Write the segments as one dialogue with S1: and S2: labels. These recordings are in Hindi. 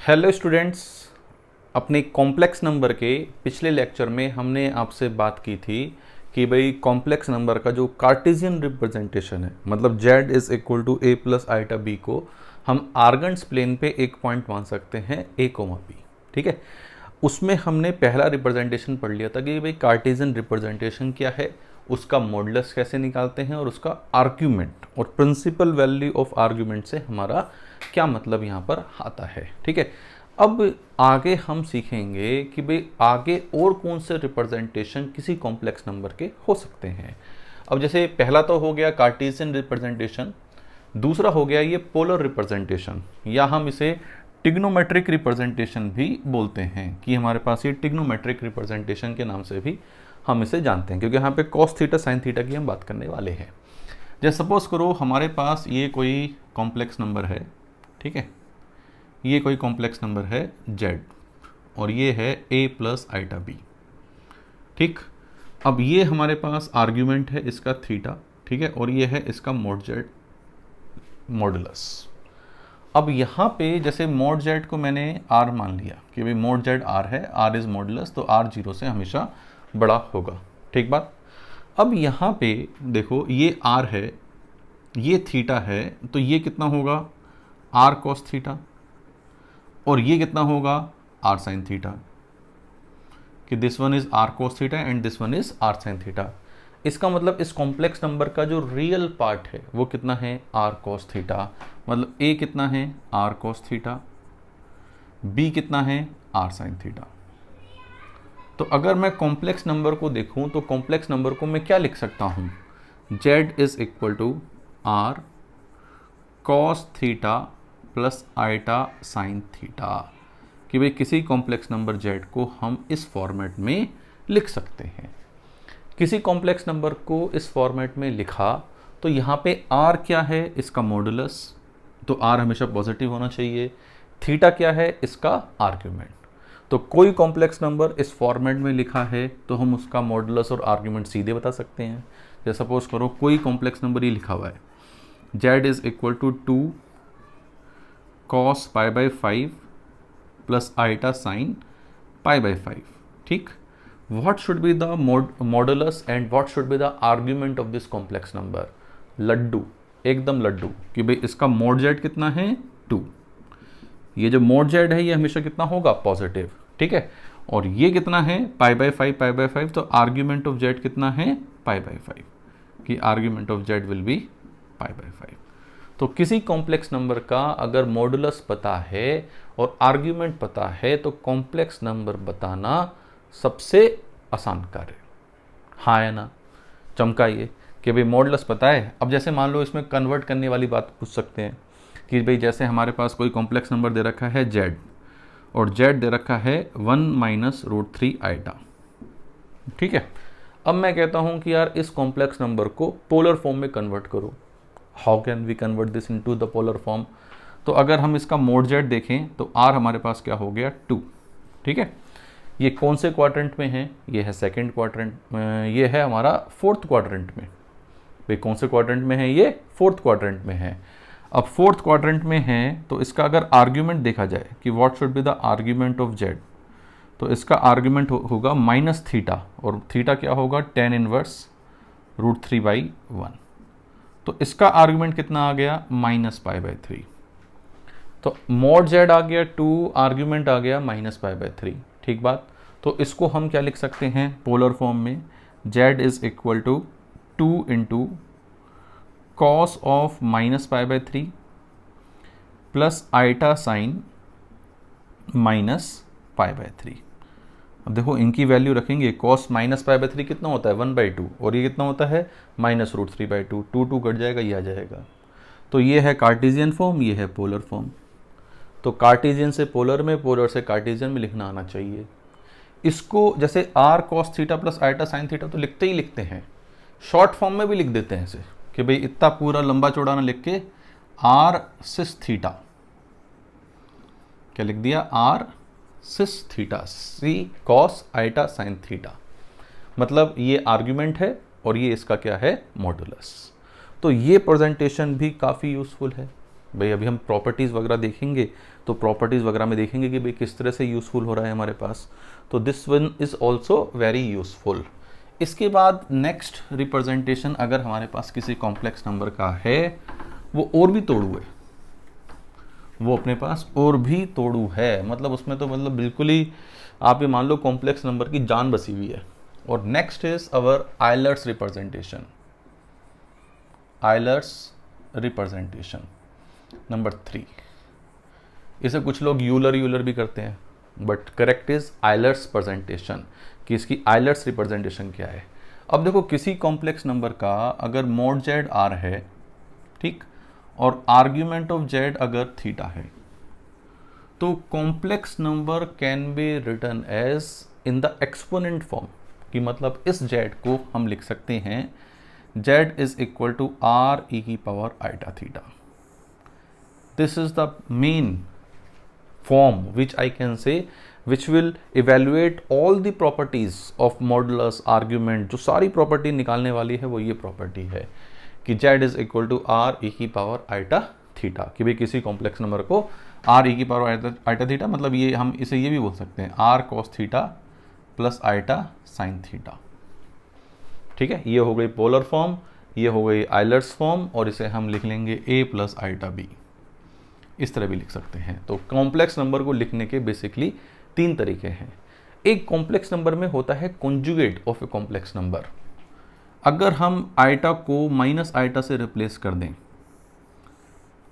S1: हेलो स्टूडेंट्स, अपने कॉम्प्लेक्स नंबर के पिछले लेक्चर में हमने आपसे बात की थी कि भाई कॉम्प्लेक्स नंबर का जो कार्टेशियन रिप्रेजेंटेशन है, मतलब z is equal to a plus iota b को हम आर्गन्स प्लेन पे एक पॉइंट मान सकते हैं a कोमा b। ठीक है, उसमें हमने पहला रिप्रेजेंटेशन पढ़ लिया था कि भाई कार्टेशियन रिप्रेजेंटेशन क्या है, उसका मॉडुलस कैसे निकालते हैं और उसका आर्ग्यूमेंट और प्रिंसिपल वैल्यू ऑफ आर्ग्यूमेंट से हमारा क्या मतलब यहाँ पर आता है। ठीक है, अब आगे हम सीखेंगे कि भाई आगे और कौन से रिप्रेजेंटेशन किसी कॉम्प्लेक्स नंबर के हो सकते हैं। अब जैसे पहला तो हो गया कार्टेशियन रिप्रेजेंटेशन, दूसरा हो गया ये पोलर रिप्रेजेंटेशन, या हम इसे ट्रिग्नोमेट्रिक रिप्रेजेंटेशन भी बोलते हैं कि हमारे पास ये ट्रिग्नोमेट्रिक रिप्रेजेंटेशन के नाम से भी हम इसे जानते हैं, क्योंकि यहाँ पे कॉस थीटा साइन थीटा की हम बात करने वाले हैं। जैसे सपोज करो हमारे पास ये कोई कॉम्प्लेक्स नंबर है, ठीक है, ये कोई कॉम्प्लेक्स नंबर है z और ये है a प्लस आइटा b। ठीक, अब ये हमारे पास आर्ग्यूमेंट है इसका थीटा, ठीक है, और ये है इसका मोड z मॉडुलस। अब यहाँ पे जैसे मोड z को मैंने r मान लिया कि भाई मोड z r है, r इज मॉडुलस, तो r 0 से हमेशा बड़ा होगा। ठीक बात। अब यहाँ पे देखो ये r है, ये थीटा है, तो ये कितना होगा r cos थीटा, और ये कितना होगा r sin थीटा, कि this one is r cos theta and this one is r sin theta. इसका मतलब इस कॉम्प्लेक्स नंबर का जो रियल पार्ट है वो कितना है r cos थीटा, मतलब a कितना है r cos थीटा, b कितना है r sin थीटा। तो अगर मैं कॉम्प्लेक्स नंबर को देखूं तो कॉम्प्लेक्स नंबर को मैं क्या लिख सकता हूं, z is equal to r cos theta plus iota sine theta, कि भाई किसी कॉम्प्लेक्स नंबर z को हम इस फॉर्मेट में लिख सकते हैं। किसी कॉम्प्लेक्स नंबर को इस फॉर्मेट में लिखा तो यहाँ पे r क्या है, इसका मॉडुलस, तो r हमेशा पॉजिटिव होना चाहिए, थीटा क्या है, इसका आर्ग्यूमेंट। तो कोई कॉम्प्लेक्स नंबर इस फॉर्मेट में लिखा है तो हम उसका मॉडुलस और आर्ग्यूमेंट सीधे बता सकते हैं। जैसे सपोज करो कोई कॉम्प्लेक्स नंबर ये लिखा हुआ है z is equal to 2 cos pi by 5 plus iota sine pi by 5। ठीक, what should be the modulus and what should be the argument of this complex number, लड्डू, एकदम लड्डू, कि भाई इसका मोड z कितना है 2, ये जो मोड z है ये हमेशा कितना होगा पॉजिटिव। ठीक है, और ये कितना है पाई बाई 5 पाई बाई 5, तो आर्ग्यूमेंट ऑफ z कितना है पाई बाई 5, कि argument of z will be pi by 5। तो किसी कॉम्प्लेक्स नंबर का अगर मॉडुलस पता है और आर्ग्यूमेंट पता है तो कॉम्प्लेक्स नंबर बताना सबसे आसान कार्य। हाँ या ना, चमकाइए कि भाई मॉडुलस पता है। अब जैसे मान लो इसमें कन्वर्ट करने वाली बात पूछ सकते हैं कि भाई जैसे हमारे पास कोई कॉम्प्लेक्स नंबर दे रखा है z और z दे रखा है 1 माइनस रूट 3 आइटा। ठीक है, अब मैं कहता हूं कि यार इस कॉम्प्लेक्स नंबर को पोलर फॉर्म में कन्वर्ट करो। How can we convert this into the polar form? तो अगर हम इसका मोड z देखें तो r हमारे पास क्या हो गया 2। ठीक है, ये कौन से क्वाड्रेंट में है, ये है सेकंड क्वाड्रेंट, ये है हमारा फोर्थ क्वाड्रेंट में। भाई कौन से क्वाड्रेंट में है, ये फोर्थ क्वाड्रेंट में है। अब फोर्थ क्वाड्रेंट में है तो इसका अगर आर्ग्यूमेंट देखा जाए कि what should be the argument of z, तो इसका आर्ग्यूमेंट होगा माइनस थीटा, और थीटा क्या होगा tan इनवर्स रूट 3 बाई 1। तो इसका आर्ग्यूमेंट कितना आ गया माइनस पाई बाई 3। तो मोड z आ गया 2, आर्ग्यूमेंट आ गया माइनस पाई बाई 3। ठीक बात। तो इसको हम क्या लिख सकते हैं पोलर फॉर्म में, z is equal to 2 into cos of minus pi by 3 plus iota sine minus pi by 3। अब देखो इनकी वैल्यू रखेंगे, कॉस माइनस पाई बाई 3 कितना होता है 1/2, और ये कितना होता है माइनस रूट 3/2, 2 कट जाएगा, ये आ जाएगा। तो ये है कार्टेशियन फॉर्म, ये है पोलर फॉर्म। तो कार्टेशियन से पोलर में, पोलर से कार्टेशियन में लिखना आना चाहिए। इसको जैसे r cos theta plus iota sine theta तो लिखते ही लिखते हैं, शॉर्ट फॉर्म में भी लिख देते हैं इसे, कि भाई इतना पूरा लंबा चौड़ा ना लिख के r सिस थीटा, क्या लिख दिया r सिस थीटा, सी कॉस आइटा साइन थीटा, मतलब ये आर्ग्यूमेंट है और ये इसका क्या है मॉडुलस। तो ये प्रेजेंटेशन भी काफ़ी यूजफुल है। भाई अभी हम प्रॉपर्टीज़ वगैरह देखेंगे तो प्रॉपर्टीज़ वगैरह में देखेंगे कि भाई किस तरह से यूज़फुल हो रहा है हमारे पास। तो this one is also very useful. इसके बाद नेक्स्ट रिप्रेजेंटेशन अगर हमारे पास किसी कॉम्प्लेक्स नंबर का है, वो और भी तोड़ू है, वो अपने पास और भी तोड़ू है, मतलब उसमें तो मतलब बिल्कुल ही आप ये मान लो कॉम्प्लेक्स नंबर की जान बसी हुई है। और next is our Euler's representation. Euler's representation number 3, इसे कुछ लोग यूलर भी करते हैं, but correct is Euler's presentation, कि इसकी आइलर्स रिप्रेजेंटेशन क्या है। अब देखो किसी कॉम्प्लेक्स नंबर का अगर मोड जेड आर है, ठीक, और आर्ग्यूमेंट ऑफ जेड अगर थीटा है, तो complex number can be written as in the exponent form, कि मतलब इस जेड को हम लिख सकते हैं Z is equal to r e की power iota theta. This is the main form which I can say which will evaluate all the properties of modulus argument। जो सारी प्रॉपर्टी निकालने वाली है वो ये प्रॉपर्टी है कि z is equal to r e की पावर आइटा थीटा, कि भाई किसी कॉम्प्लेक्स नंबर को आर ई की पावर आइटा थीटा, मतलब ये हम इसे ये भी बोल सकते हैं r cos theta plus iota sine theta. ठीक है, ये हो गई पोलर फॉर्म, ये हो गई आइलर्स फॉर्म, और इसे हम लिख लेंगे a प्लस आइटा बी, इस तरह भी लिख सकते हैं। तो कॉम्प्लेक्स नंबर को लिखने के बेसिकली 3 तरीके हैं। एक कॉम्प्लेक्स नंबर में होता है conjugate of a complex number. अगर हम आइटा को माइनस आइटा से रिप्लेस कर दें,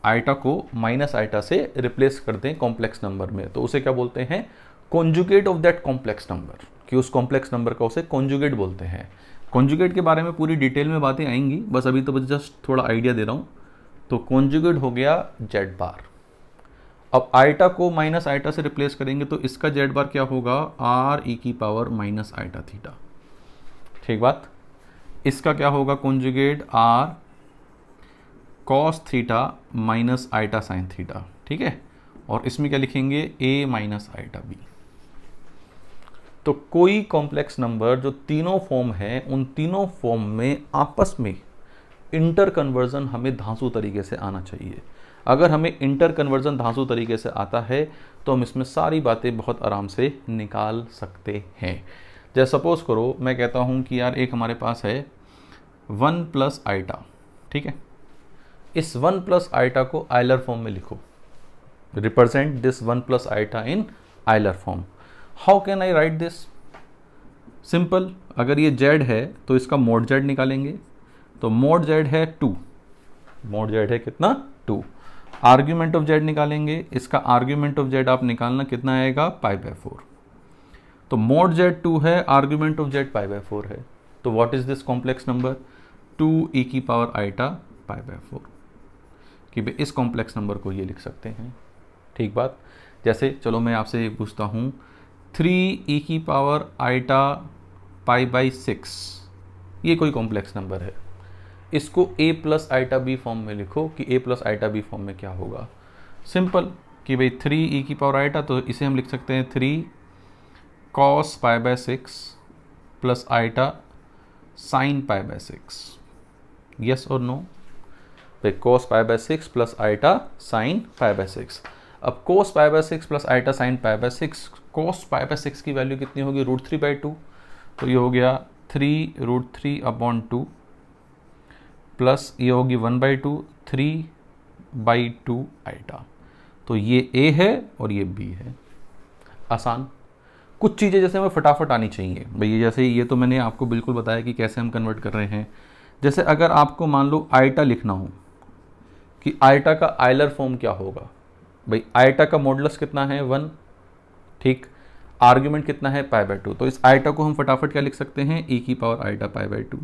S1: आइटा को माइनस आइटा से रिप्लेस कर दें कॉम्प्लेक्स नंबर में, तो उसे क्या बोलते हैं, conjugate of that complex number, कि उस कॉम्प्लेक्स नंबर का उसे कॉन्जुगेट बोलते हैं। कॉन्जुगेट के बारे में पूरी डिटेल में बातें आएंगी, बस अभी तो जस्ट थोड़ा आइडिया दे रहा हूँ। तो कॉन्जुगेट हो गया जेड बार। अब आइटा को माइनस आइटा से रिप्लेस करेंगे तो इसका जेड बार क्या होगा, आर ई की पावर माइनस आइटा थीटा। ठीक बात। इसका क्या होगा conjugate, r cos theta minus iota sine theta. ठीक है, और इसमें क्या लिखेंगे, ए माइनस आइटा बी। तो कोई कॉम्प्लेक्स नंबर जो तीनों फॉर्म है, उन तीनों फॉर्म में आपस में इंटर कन्वर्जन हमें धांसू तरीके से आना चाहिए। अगर हमें इंटर कन्वर्जन धांसू तरीके से आता है तो हम इसमें सारी बातें बहुत आराम से निकाल सकते हैं। जैसे सपोज करो मैं कहता हूं कि यार एक हमारे पास है 1 प्लस आइटा, ठीक है, इस 1 प्लस आइटा को आइलर फॉर्म में लिखो, represent this 1 plus iota in Euler form. How can I write this, simple, अगर ये जेड है तो इसका मोड जेड निकालेंगे, तो मोड जेड है 2, मोड जेड है कितना, 2। आर्ग्यूमेंट ऑफ जेड निकालेंगे, इसका आर्ग्यूमेंट ऑफ जेड आप निकालना कितना आएगा, π/4। तो मोड जेड 2 है, आर्ग्यूमेंट ऑफ जेड π/4 है, तो what is this complex number, 2 ई की पावर आइटा π/4, कि भाई इस कॉम्प्लेक्स नंबर को ये लिख सकते हैं। ठीक बात। जैसे चलो मैं आपसे पूछता हूँ 3 ई की पावर आइटा π/6, ये कोई कॉम्प्लेक्स नंबर है, इसको a plus iota b form में लिखो कि a plus iota b form में क्या होगा, सिंपल, कि भाई 3 ई की पावर आइटा, तो इसे हम लिख सकते हैं 3 cos π/6 plus iota sine π/6। Yes और नो, भाई cos π/6 प्लस आइटा साइन π/6। अब cos π/6 plus iota sine π/6, cos π/6 की वैल्यू कितनी होगी, √3/2, तो ये हो गया 3√3/2 प्लस ये होगी 1/2, 3/2 आइटा। तो ये a है और ये b है। आसान। कुछ चीज़ें जैसे हमें फटाफट आनी चाहिए भाई, जैसे ये तो मैंने आपको बिल्कुल बताया कि कैसे हम कन्वर्ट कर रहे हैं। जैसे अगर आपको मान लो आइटा लिखना हो कि आइटा का आइलर फॉर्म क्या होगा, भाई आइटा का मॉडुलस कितना है, 1, ठीक, आर्ग्यूमेंट कितना है, π/2, तो इस आइटा को हम फटाफट क्या लिख सकते हैं, e की पावर आइटा π/2।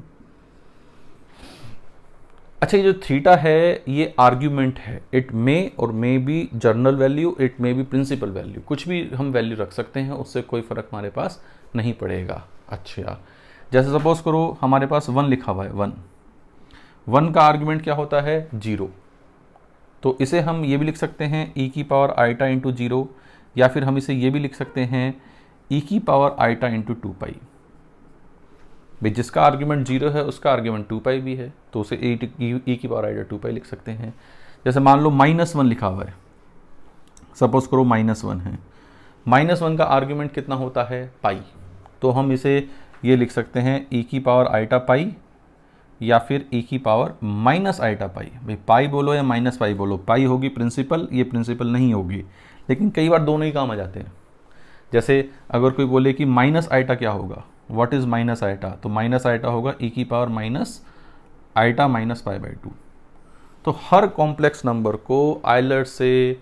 S1: अच्छा, ये जो थीटा है ये आर्ग्यूमेंट है, इट मे और may be general value, it may be principal value, कुछ भी हम वैल्यू रख सकते हैं, उससे कोई फर्क हमारे पास नहीं पड़ेगा। अच्छा, जैसे सपोज करो हमारे पास 1 लिखा हुआ है, 1 का आर्ग्यूमेंट क्या होता है, 0, तो इसे हम ये भी लिख सकते हैं e की पावर आइटा इंटू 0, या फिर हम इसे ये भी लिख सकते हैं e की पावर आइटा इंटू 2π। भाई जिसका आर्ग्यूमेंट 0 है उसका आर्ग्यूमेंट 2π भी है, तो उसे e की पावर आइटा 2π लिख सकते हैं। जैसे मान लो -1 लिखा हुआ है, सपोज करो -1 है, -1 का आर्ग्यूमेंट कितना होता है पाई, तो हम इसे ये लिख सकते हैं e की पावर आइटा पाई या फिर e की पावर माइनस आइटा पाई। भाई पाई बोलो या माइनस पाई बोलो, पाई होगी प्रिंसिपल, ये प्रिंसिपल नहीं होगी, लेकिन कई बार दोनों ही काम आ जाते हैं। जैसे अगर कोई बोले कि माइनस आइटा क्या होगा, व्हाट इज माइनस आइटा, तो माइनस आइटा होगा e की power minus iota minus pi by 2। तो हर कॉम्प्लेक्स नंबर को आइलर से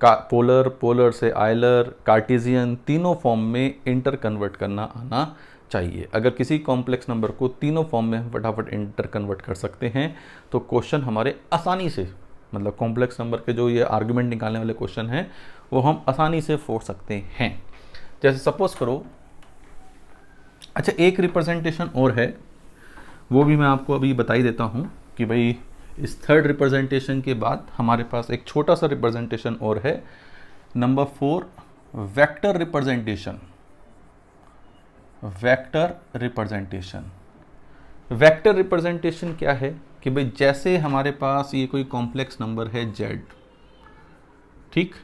S1: पोलर, पोलर से आइलर, कार्टेशियन, तीनों फॉर्म में इंटर कन्वर्ट करना आना चाहिए। अगर किसी कॉम्प्लेक्स नंबर को तीनों फॉर्म में हम फटाफट इंटर कन्वर्ट कर सकते हैं तो क्वेश्चन हमारे आसानी से, मतलब कॉम्प्लेक्स नंबर के जो ये आर्गुमेंट निकालने वाले क्वेश्चन हैं वो हम आसानी से फोड़ सकते हैं। जैसे सपोज करो, अच्छा एक रिप्रेजेंटेशन और है, वो भी मैं आपको अभी बता ही देता हूँ कि भाई इस थर्ड रिप्रेजेंटेशन के बाद हमारे पास एक छोटा सा रिप्रेजेंटेशन और है, number 4 vector representation. Vector representation, vector representation क्या है कि भाई जैसे हमारे पास ये कोई कॉम्प्लेक्स नंबर है z, ठीक,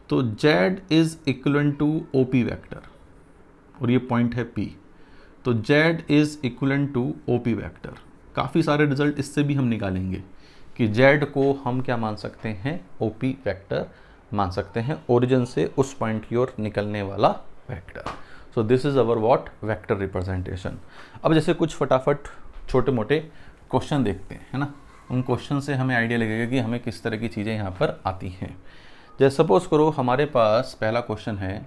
S1: तो z is equal to OP vector और ये पॉइंट है p, तो z is equal to OP vector. काफ़ी सारे रिजल्ट इससे भी हम निकालेंगे कि z को हम क्या मान सकते हैं, ओपी वेक्टर मान सकते हैं, ओरिजिन से उस पॉइंट की ओर निकलने वाला vector. So this is our what, vector representation. अब जैसे कुछ फटाफट छोटे मोटे क्वेश्चन देखते हैं, है ना, उन क्वेश्चन से हमें आइडिया लगेगा कि हमें किस तरह की चीज़ें यहाँ पर आती हैं। जैसे सपोज करो हमारे पास पहला क्वेश्चन है,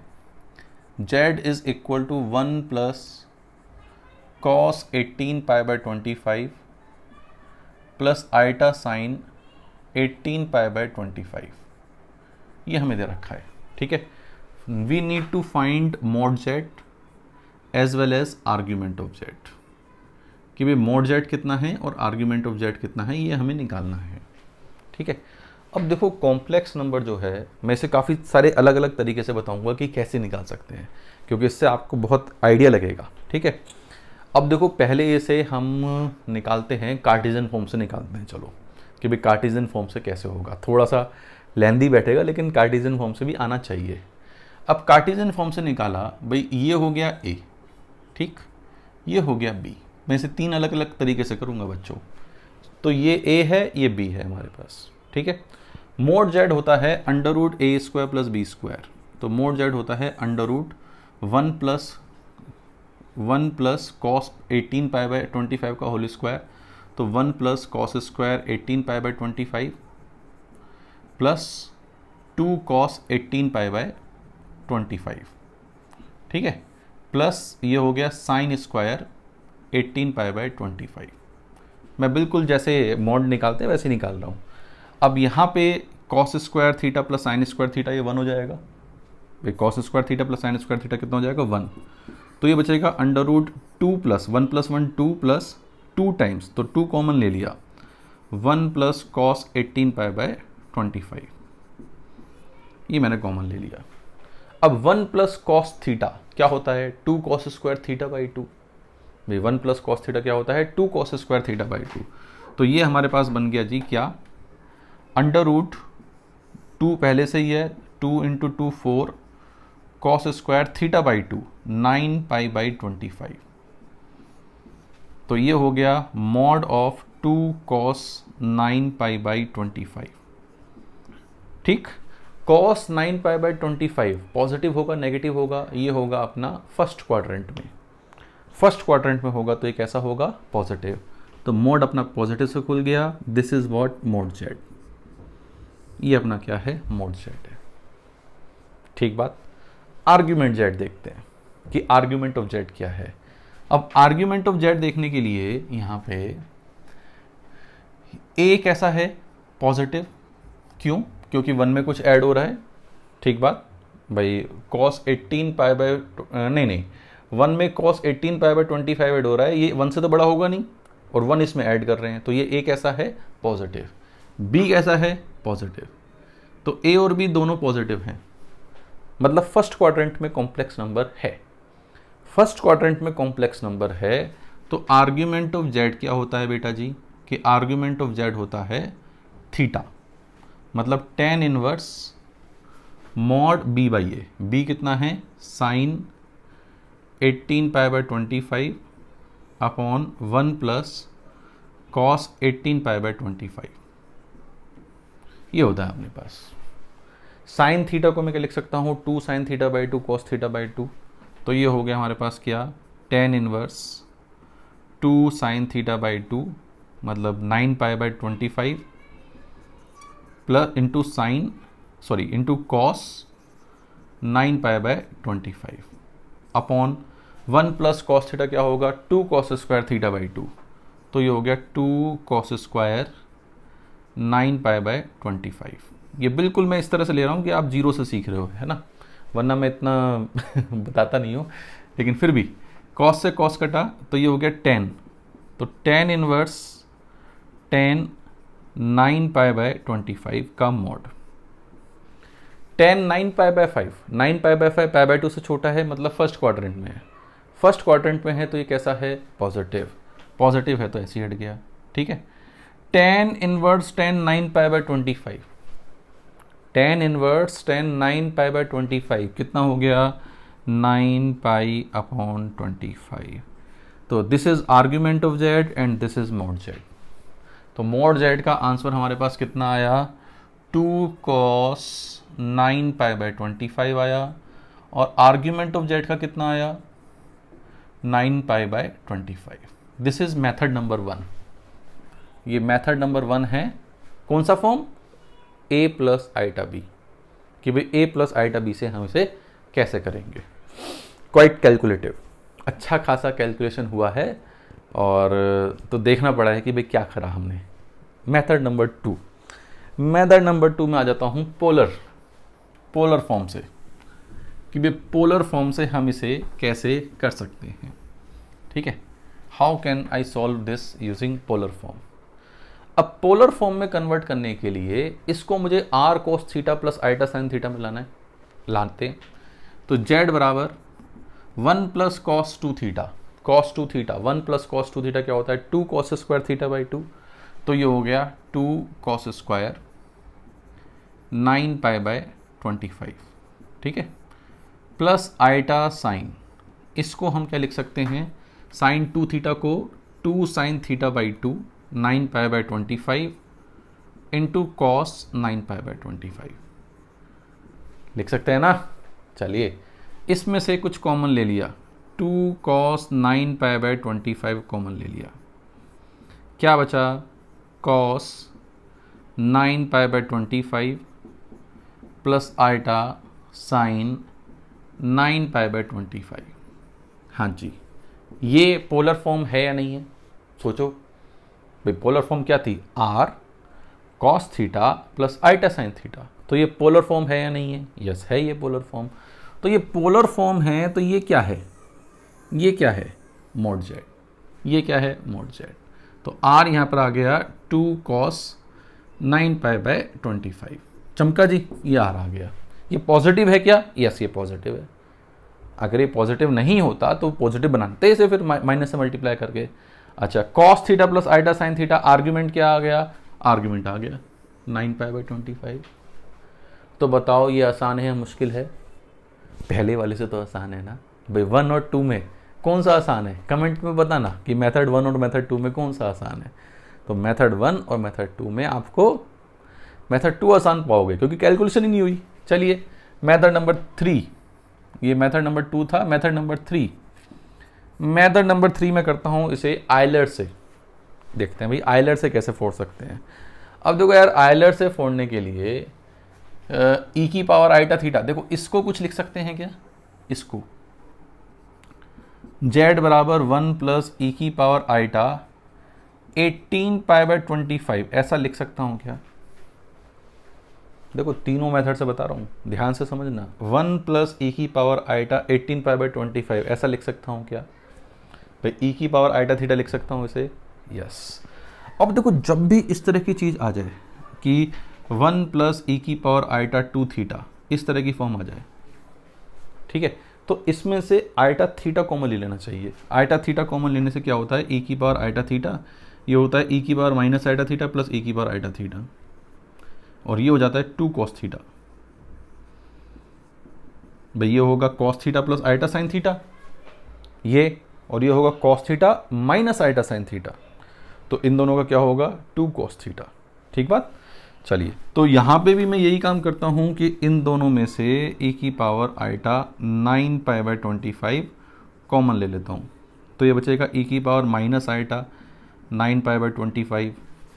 S1: z is equal to 1 plus cos 18 pi by 25 plus iota sine 18 pi by 25, ये हमें दे रखा है, ठीक है। We need to find mod z as well as argument of z, कि भाई mod z कितना है और आर्ग्यूमेंट ऑफ z कितना है, ये हमें निकालना है, ठीक है। अब देखो कॉम्प्लेक्स नंबर जो है, मैं इसे काफ़ी सारे अलग अलग तरीके से बताऊंगा कि कैसे निकाल सकते हैं, क्योंकि इससे आपको बहुत आइडिया लगेगा, ठीक है। अब देखो पहले इसे हम निकालते हैं कार्टेशियन फॉर्म से निकालते हैं, चलो कि भाई कार्टेशियन फॉर्म से कैसे होगा, थोड़ा सा लेंदी बैठेगा लेकिन कार्टेशियन फॉर्म से भी आना चाहिए। अब कार्टेशियन फॉर्म से निकाला, भाई ये हो गया a, ठीक, ये हो गया b, मैं इसे 3 अलग अलग तरीके से करूँगा बच्चों। तो ये a है, ये b है हमारे पास, ठीक है। mod z होता है under root a square plus b square, तो mod z होता है under root 1 plus cos 18 pi by 25 का होल स्क्वायर, तो 1 plus cos square 18 pi by 25 plus 2 cos 18 pi by 25, ठीक है, प्लस ये हो गया साइन स्क्वायर 18 पाई बाई 25। मैं बिल्कुल जैसे मॉड निकालते हैं वैसे ही निकाल रहा हूँ। अब यहाँ पे cos square theta plus sine square theta, ये 1 हो जाएगा, भाई cos square theta plus sine square theta कितना हो जाएगा 1, तो ये बचेगा under root 2 plus 1 plus 1 2 plus 2 times, तो 2 कॉमन ले लिया, 1 प्लस कॉस 18 पाई बाय 25, ये मैंने कॉमन ले लिया। अब 1 प्लस कॉस थीटा क्या होता है, 2 कॉस स्क्वायर थीटा बाई 2, भाई 1 प्लस कॉस थीटा क्या होता है 2 कॉस स्क्वायर थीटा बाई 2, तो ये हमारे पास बन गया जी क्या, अंडर रूट 2 पहले से ही है, 2 into 2 4 cos square theta by 2 9 pi by 25, तो ये हो गया mod of 2 cos 9 pi by 25, ठीक। कॉस 9 पाई बाई 25 पॉजिटिव होगा नेगेटिव होगा, ये होगा अपना फर्स्ट क्वाड्रेंट में, फर्स्ट क्वाड्रेंट में होगा तो ये कैसा होगा पॉजिटिव, तो मोड अपना पॉजिटिव से खुल गया, this is what mode Z, ये अपना क्या है मोड जेड है, ठीक बात। आर्ग्यूमेंट जेड देखते हैं कि आर्ग्यूमेंट ऑफ जेड क्या है। अब आर्ग्यूमेंट ऑफ जेड देखने के लिए यहाँ पे ए कैसा है पॉजिटिव, क्यों, क्योंकि 1 में कुछ ऐड हो रहा है, ठीक बात भाई, कॉस 18 पाई बाय नहीं 1 में कॉस 18 पाई बाय 25 ऐड हो रहा है, ये 1 से तो बड़ा होगा नहीं, और 1 इसमें ऐड कर रहे हैं, तो ये ए कैसा है पॉजिटिव, बी कैसा है पॉजिटिव, तो ए और बी दोनों पॉजिटिव हैं, मतलब फर्स्ट क्वाड्रेंट में कॉम्प्लेक्स नंबर है, फर्स्ट क्वाड्रेंट में कॉम्प्लेक्स नंबर है, तो आर्ग्यूमेंट ऑफ जेड क्या होता है बेटा जी, कि आर्ग्यूमेंट ऑफ जेड होता है थीटा, मतलब tan inverse mod b by A. b कितना है, साइन 18π/25 अपॉन 1 प्लस कॉस 18π/25, ये होता है अपने पास। साइन थीटा को मैं क्या लिख सकता हूँ, 2 sin θ/2 cos θ/2, तो ये हो गया हमारे पास क्या, tan इनवर्स 2 sin θ/2 मतलब 9π/25 plus into sine into cos 9π/25 upon 1 plus cos theta क्या होगा, 2 cos स्क्वायर θ/2, तो ये हो गया 2 cos स्क्वायर 9π/25। ये बिल्कुल मैं इस तरह से ले रहा हूँ कि आप जीरो से सीख रहे हो, है ना, वरना मैं इतना बताता नहीं हूँ, लेकिन फिर भी कॉस से कॉस कटा तो ये हो गया 10, तो tan इनवर्स 10 9π/25 का मॉड। tan 9π/5, 9π/5 π/2 से छोटा है, मतलब फर्स्ट क्वाड्रेंट में है। फर्स्ट क्वाड्रेंट में है तो ये कैसा है, पॉजिटिव। पॉजिटिव है तो ऐसे ही हट गया, ठीक है। tan इनवर्स 10 9π/25, tan इनवर्स 10 9π/25 कितना हो गया, 9π/25। तो this is argument of Z and this is mod Z. तो मॉड जेड का आंसर हमारे पास कितना आया, 2 cos 9π/25 आया, और आर्ग्यूमेंट ऑफ जेड का कितना आया, 9π/25। This is method number 1। ये मेथड नंबर 1 है। कौन सा form, a plus iota B, कि भाई a प्लस आइटा बी से हम इसे कैसे करेंगे। क्वाइट कैलकुलेटिव, अच्छा खासा कैलकुलेशन हुआ है, और तो देखना पड़ा है कि भाई क्या करा हमने। मेथड नंबर 2, मेथड नंबर 2 में आ जाता हूँ पोलर फॉर्म से, कि भाई पोलर फॉर्म से हम इसे कैसे कर सकते हैं, ठीक है। How can I solve this using polar form. अब पोलर फॉर्म में कन्वर्ट करने के लिए इसको मुझे r cos theta plus iota sine theta में लाना है, लाते हैं। तो z बराबर 1 plus cos 2 theta, cos 2 theta 1 plus cos 2 theta क्या होता है, 2 cos स्क्वायर θ/2, तो ये हो गया 2 cos स्क्वायर 9π/25, ठीक है, प्लस आइटा साइन, इसको हम क्या लिख सकते हैं, साइन 2 थीटा को 2 sin θ/2 9π/25 इंटू कॉस 9π/25 लिख सकते हैं ना। चलिए इसमें से कुछ कॉमन ले लिया, 2 cos 9π/25 कॉमन ले लिया, क्या बचा, cos 9π/25 प्लस आइटा साइन 9π/25। हाँ जी, ये पोलर फॉर्म है या नहीं है, सोचो भाई। पोलर फॉर्म क्या थी, r cos theta plus iota sine theta, तो ये पोलर फॉर्म है या नहीं है, यस है ये पोलर फॉर्म। तो ये पोलर फॉर्म है, तो ये क्या है, ये क्या है, मॉड जेड, ये क्या है, मॉड जेड। तो r यहाँ पर आ गया 2 cos 9π/25, चमका जी, ये r आ गया। ये पॉजिटिव है क्या, यस ये पॉजिटिव है। अगर ये पॉजिटिव नहीं होता तो पॉजिटिव बनाते इसे फिर माइनस से मल्टीप्लाई करके। अच्छा, cos theta plus iota sine theta, argument क्या आ गया, आर्ग्यूमेंट आ गया 9π/25। तो बताओ ये आसान है या मुश्किल है, पहले वाले से तो आसान है ना भाई। 1 और 2 में कौन सा आसान है, कमेंट में बताना कि मेथड 1 और मेथड 2 में कौन सा आसान है। तो मेथड 1 और मेथड 2 में आपको मेथड 2 आसान पाओगे, क्योंकि कैलकुलेशन ही नहीं हुई। चलिए मेथड नंबर 3, ये मेथड नंबर 2 था, मेथड नंबर 3। मेथड नंबर 3 में करता हूँ इसे आइलर से, देखते हैं भाई आइलर से कैसे फोड़ सकते हैं। अब देखो यार, आइलर से फोड़ने के लिए ई की पावर आइटा थीटा, देखो इसको कुछ लिख सकते हैं क्या, इसको z बराबर 1 प्लस ई की पावर आइटा 18π/25 ऐसा लिख सकता हूँ क्या। देखो तीनों मेथड से बता रहा हूँ, ध्यान से समझना। 1 प्लस ई की पावर आइटा 18π/25 ऐसा लिख सकता हूँ क्या भाई, ई की पावर आइटा थीटा लिख सकता हूँ इसे, यस। अब देखो जब भी इस तरह की चीज़ आ जाए कि 1 प्लस ई की पावर आइटा 2 थीटा, इस तरह की फॉर्म आ जाए, ठीक है, तो इसमें से आइटा थीटा कॉमन ले लेना चाहिए। आइटा थीटा कॉमन लेने से क्या होता है, ई की पावर आइटा थीटा, ये होता है ई की power minus iota theta plus e की पावर आइटा थीटा। और ये हो जाता है 2 cos थीटा। भाई ये होगा cos theta plus iota sine theta ये, और ये होगा cos theta minus iota sine theta. तो इन दोनों का क्या होगा 2 cos थीटा। ठीक बात। चलिए, तो यहाँ पे भी मैं यही काम करता हूँ कि इन दोनों में से e की पावर आइटा 9π/25 कॉमन ले लेता हूँ। तो ये बचेगा e की पावर माइनस आइटा 9π/25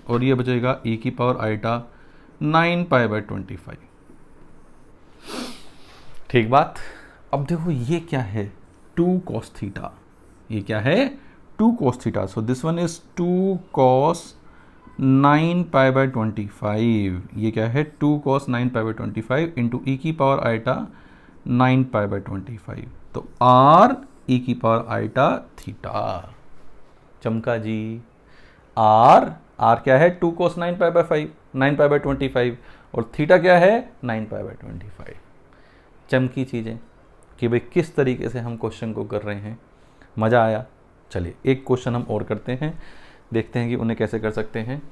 S1: और ये बचेगा e की पावर आइटा 9π/25। ठीक बात। अब देखो ये क्या है 2 cos थीटा, ये क्या है 2 cos theta. So this one is 2 cos 9π/25। ये क्या है 2 cos 9π/25 इंटू ई की पावर आइटा 9π/25। तो r e की पावर आइटा थीटा। चमका जी। r क्या है 2 cos 9π/25 और थीटा क्या है 9π/25। चमकी चीज़ें कि भाई किस तरीके से हम क्वेश्चन को कर रहे हैं। मज़ा आया। चलिए एक क्वेश्चन हम और करते हैं, देखते हैं कि उन्हें कैसे कर सकते हैं।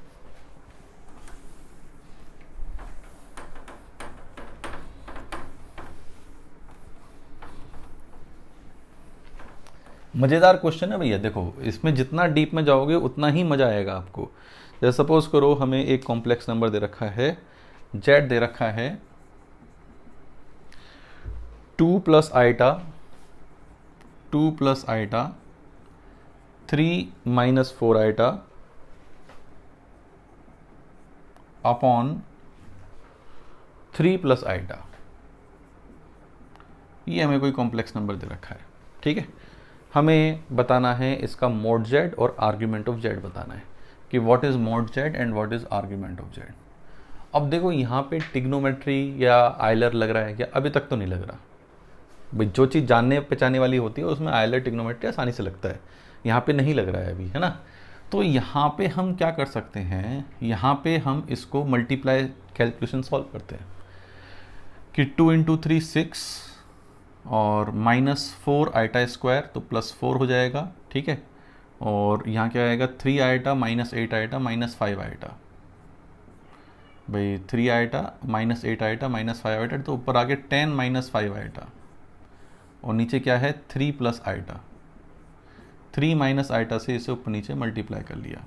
S1: मज़ेदार क्वेश्चन है भैया। देखो इसमें जितना डीप में जाओगे उतना ही मज़ा आएगा आपको। जैसे सपोज करो हमें एक कॉम्प्लेक्स नंबर दे रखा है, z दे रखा है 2 + आइटा 3 - 4 आइटा अपॉन 3 + आइटा। ये हमें कोई कॉम्प्लेक्स नंबर दे रखा है। ठीक है, हमें बताना है इसका mod z और आर्ग्यूमेंट ऑफ z बताना है कि what is mod z and what is argument of z। अब देखो यहाँ पे टिग्नोमेट्री या आयलर लग रहा है क्या? अभी तक तो नहीं लग रहा भाई। जो चीज़ जानने पहचाने वाली होती है उसमें आयलर टिग्नोमेट्री आसानी से लगता है, यहाँ पे नहीं लग रहा है अभी, है ना। तो यहाँ पे हम क्या कर सकते हैं, यहाँ पे हम इसको मल्टीप्लाई कैलकुलेशन सॉल्व करते हैं कि 2 × 3 6 और -4 आइटा स्क्वायर तो +4 हो जाएगा। ठीक है, और यहाँ क्या आएगा 3 आइटा -8 आइटा -5 आइटा। भाई 3 आइटा -8 आइटा -5 आइटा, तो ऊपर आगे 10 - 5 आइटा और नीचे क्या है 3 + आइटा। 3 - आइटा से इसे ऊपर नीचे मल्टीप्लाई कर लिया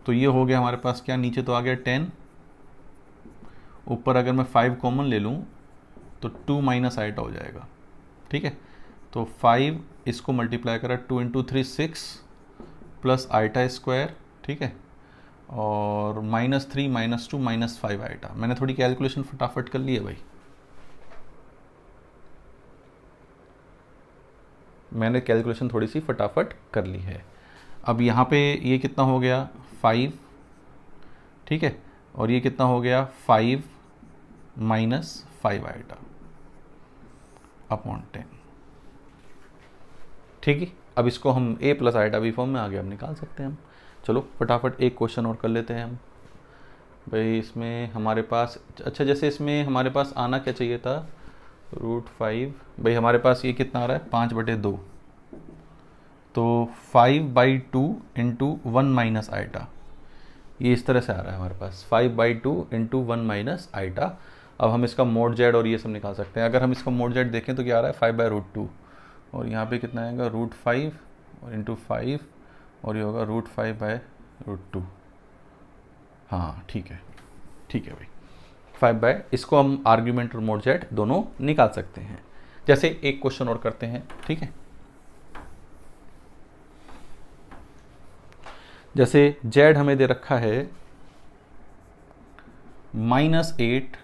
S1: तो ये हो गया हमारे पास क्या, नीचे तो आ गया 10, ऊपर अगर मैं 5 कॉमन ले लूँ तो 2 - आइटा हो जाएगा। ठीक है, तो 5 इसको मल्टीप्लाई करा 2 × 3 6 प्लस आइटा स्क्वायर। ठीक है, और -3 -2 -5 आइटा। मैंने थोड़ी कैलकुलेशन फटाफट कर ली है भाई, मैंने कैलकुलेशन थोड़ी सी फटाफट कर ली है। अब यहाँ पे ये कितना हो गया 5। ठीक है, और ये कितना हो गया 5 - 5 आइटा अपॉन 10। ठीक है, अब इसको हम a + आइटा बी फॉर्म में आगे हम निकाल सकते हैं हम। चलो फटाफट एक क्वेश्चन और कर लेते हैं हम भाई। इसमें हमारे पास अच्छा, जैसे इसमें हमारे पास आना क्या चाहिए था √5। भाई हमारे पास ये कितना आ रहा है 5/2, तो 5/2 × 1 - आइटा। ये इस तरह से आ रहा है हमारे पास 5/2 × 1 - आइटा। अब हम इसका mod z और ये सब निकाल सकते हैं। अगर हम इसका mod z देखें तो क्या आ रहा है 5/√2 और यहाँ पे कितना आएगा √5 और × 5 और ये होगा √5/√2। हाँ ठीक है, ठीक है भाई 5 इसको हम आर्ग्यूमेंट और mod z दोनों निकाल सकते हैं। जैसे एक क्वेश्चन और करते हैं। ठीक है, जैसे z हमें दे रखा है -8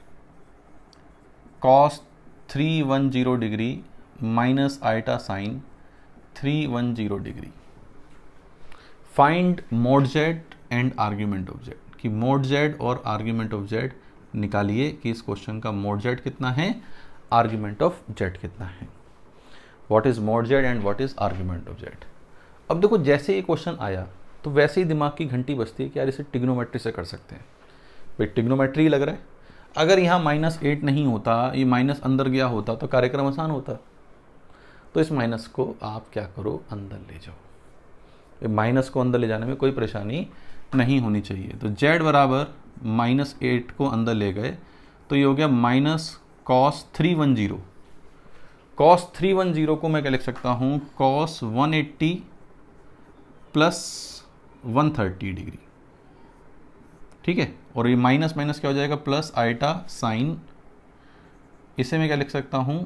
S1: cos 310 degree minus iota sine 310 degree. Find mod z and argument of z, कि mod z और आर्ग्यूमेंट ऑफ z निकालिए कि इस क्वेश्चन का mod z कितना है, आर्ग्यूमेंट ऑफ z कितना है। What is mod z and what is argument of z। अब देखो जैसे ये क्वेश्चन आया तो वैसे ही दिमाग की घंटी बजती है कि यार इसे टिग्नोमेट्री से कर सकते हैं। भाई टिग्नोमेट्री लग रहा है, अगर यहाँ -8 नहीं होता, ये माइनस अंदर गया होता तो कार्यक्रम आसान होता। तो इस माइनस को आप क्या करो अंदर ले जाओ। माइनस को अंदर ले जाने में कोई परेशानी नहीं होनी चाहिए। तो z बराबर -8 को अंदर ले गए तो ये हो गया -cos 310। cos 310 को मैं क्या लिख सकता हूँ, cos 180 प्लस 130 डिग्री, ठीक है। और ये माइनस माइनस क्या हो जाएगा, प्लस आइटा साइन, इसे मैं क्या लिख सकता हूँ,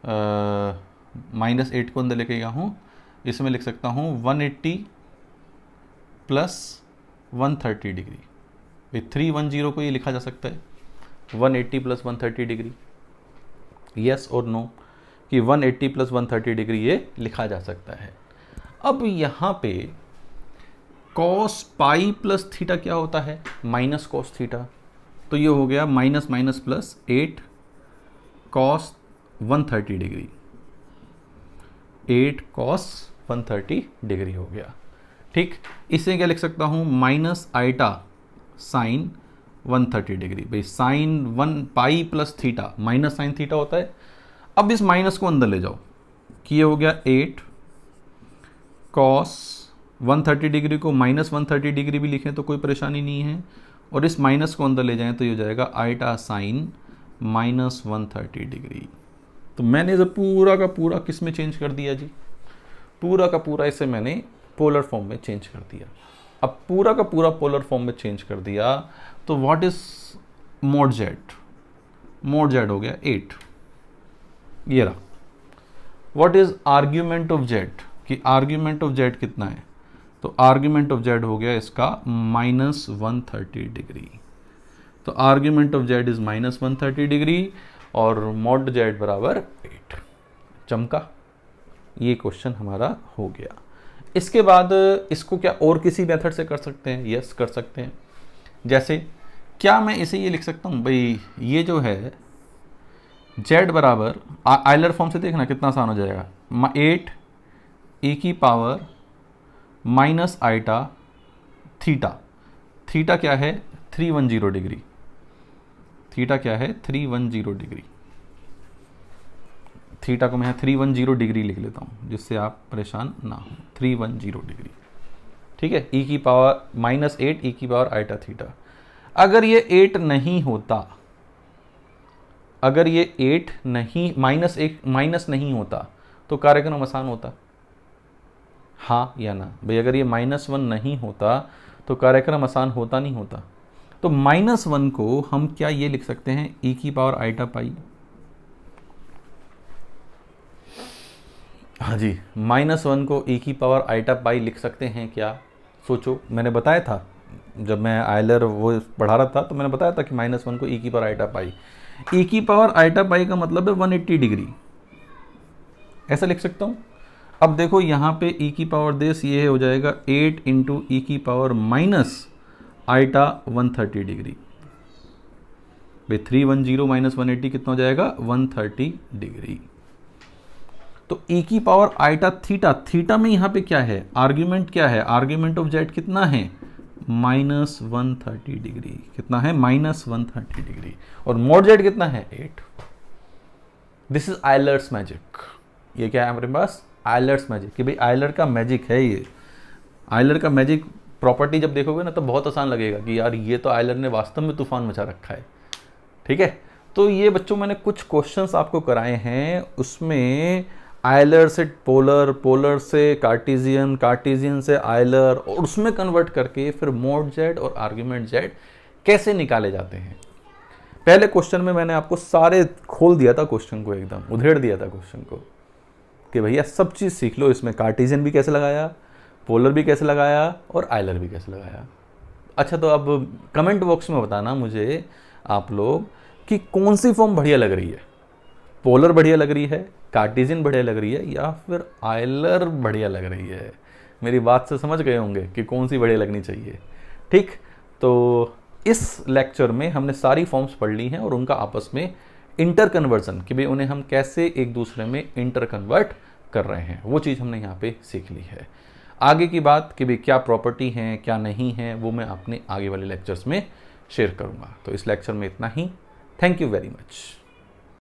S1: -8 को अंदर लेके गया हूँ, इसे मैं लिख सकता हूँ 180 प्लस 130 डिग्री। 310 को ये लिखा जा सकता है 180 प्लस 130 डिग्री, यस और नो, कि 180 प्लस 130 डिग्री ये लिखा जा सकता है। अब यहाँ पे cos पाई प्लस थीटा क्या होता है, माइनस cos थीटा, तो ये हो गया minus minus plus 8 cos 130 degree, 8 cos 130 degree हो गया, ठीक। इसे क्या लिख सकता हूँ, माइनस आइटा साइन 130 डिग्री। भाई साइन 1 पाई plus theta, minus sine theta होता है। अब इस माइनस को अंदर ले जाओ कि ये हो गया 8 cos 130 डिग्री को माइनस 130 डिग्री भी लिखें तो कोई परेशानी नहीं है, और इस माइनस को अंदर ले जाएं तो ये हो जाएगा आइटा साइन माइनस 130 डिग्री। तो मैंने जब पूरा का पूरा किस में चेंज कर दिया जी, पूरा का पूरा इसे मैंने पोलर फॉर्म में चेंज कर दिया। अब पूरा का पूरा पोलर फॉर्म में चेंज कर दिया तो what is mode Z, mode Z हो गया 8, ये रहा। What is argument of Z, कि आर्ग्यूमेंट ऑफ जेड कितना है, तो आर्ग्यूमेंट ऑफ जेड हो गया इसका -130 डिग्री। तो argument of Z is -130 degree और मॉड जेड बराबर 8। चमका, ये क्वेश्चन हमारा हो गया। इसके बाद इसको क्या और किसी मेथड से कर सकते हैं, यस कर सकते हैं। जैसे क्या मैं इसे ये लिख सकता हूँ, भाई ये जो है जेड बराबर आइलर फॉर्म से देखना कितना आसान हो जाएगा, 8 e की power minus iota theta, theta क्या है 310 डिग्री, थीटा क्या है 310 डिग्री, थीटा को मैं यहाँ 310 डिग्री लिख लेता हूँ जिससे आप परेशान ना हो, 310 डिग्री, ठीक है। e की पावर -8 e की पावर आइटा थीटा। अगर ये 8 नहीं होता, अगर ये 8 नहीं माइनस नहीं होता तो कार्यक्रम आसान होता, हाँ या ना भाई। अगर ये -1 नहीं होता तो कार्यक्रम आसान होता नहीं होता। तो -1 को हम क्या ये लिख सकते हैं e की पावर आइटा पाई, हाँ जी, -1 को e की पावर आइटा पाई लिख सकते हैं क्या, सोचो। मैंने बताया था जब मैं आइलर वो पढ़ा रहा था तो मैंने बताया था कि -1 को e की पावर आइटा पाई, e की पावर आइटा पाई का मतलब है 180 डिग्री, ऐसा लिख सकता हूँ। अब देखो यहाँ पे e की पावर देश ये हो जाएगा 8 इंटू ई की पावर माइनस आइटा 130 डिग्री। भाई 310 माइनस 180 कितना हो जाएगा 130 डिग्री। तो e की पावर आइटा थीटा, थीटा में यहाँ पे क्या है, आर्ग्यूमेंट क्या है, आर्ग्यूमेंट ऑफ जेड कितना है -130 डिग्री, कितना है -130 डिग्री, और मोड जेड कितना है 8। This is Euler's magic. ये क्या है हमारे पास, आइलर्स मैजिक, कि भाई आइलर का मैजिक है ये। आइलर का मैजिक प्रॉपर्टी जब देखोगे ना तो बहुत आसान लगेगा कि यार ये तो आइलर ने वास्तव में तूफान मचा रखा है, ठीक है। तो ये बच्चों मैंने कुछ क्वेश्चंस आपको कराए हैं, उसमें आइलर से पोलर, पोलर से कार्टेशियन, कार्टेशियन से आइलर, और उसमें कन्वर्ट करके फिर मोड जेड और आर्ग्यूमेंट जेड कैसे निकाले जाते हैं। पहले क्वेश्चन में मैंने आपको सारे खोल दिया था, क्वेश्चन को एकदम उधेड़ दिया था क्वेश्चन को, कि भैया सब चीज़ सीख लो, इसमें कार्टेशियन भी कैसे लगाया, पोलर भी कैसे लगाया और आइलर भी कैसे लगाया। अच्छा, तो अब कमेंट बॉक्स में बताना मुझे आप लोग कि कौन सी फॉर्म बढ़िया लग रही है, पोलर बढ़िया लग रही है, कार्टेशियन बढ़िया लग रही है, या फिर आइलर बढ़िया लग रही है। मेरी बात से समझ गए होंगे कि कौन सी बढ़िया लगनी चाहिए, ठीक। तो इस लेक्चर में हमने सारी फॉर्म्स पढ़ ली हैं और उनका आपस में इंटर कन्वर्जन, कि भाई उन्हें हम कैसे एक दूसरे में इंटर कन्वर्ट कर रहे हैं, वो चीज़ हमने यहाँ पे सीख ली है। आगे की बात कि भाई क्या प्रॉपर्टी है क्या नहीं है, वो मैं अपने आगे वाले लेक्चर्स में शेयर करूँगा। तो इस लेक्चर में इतना ही। Thank you very much.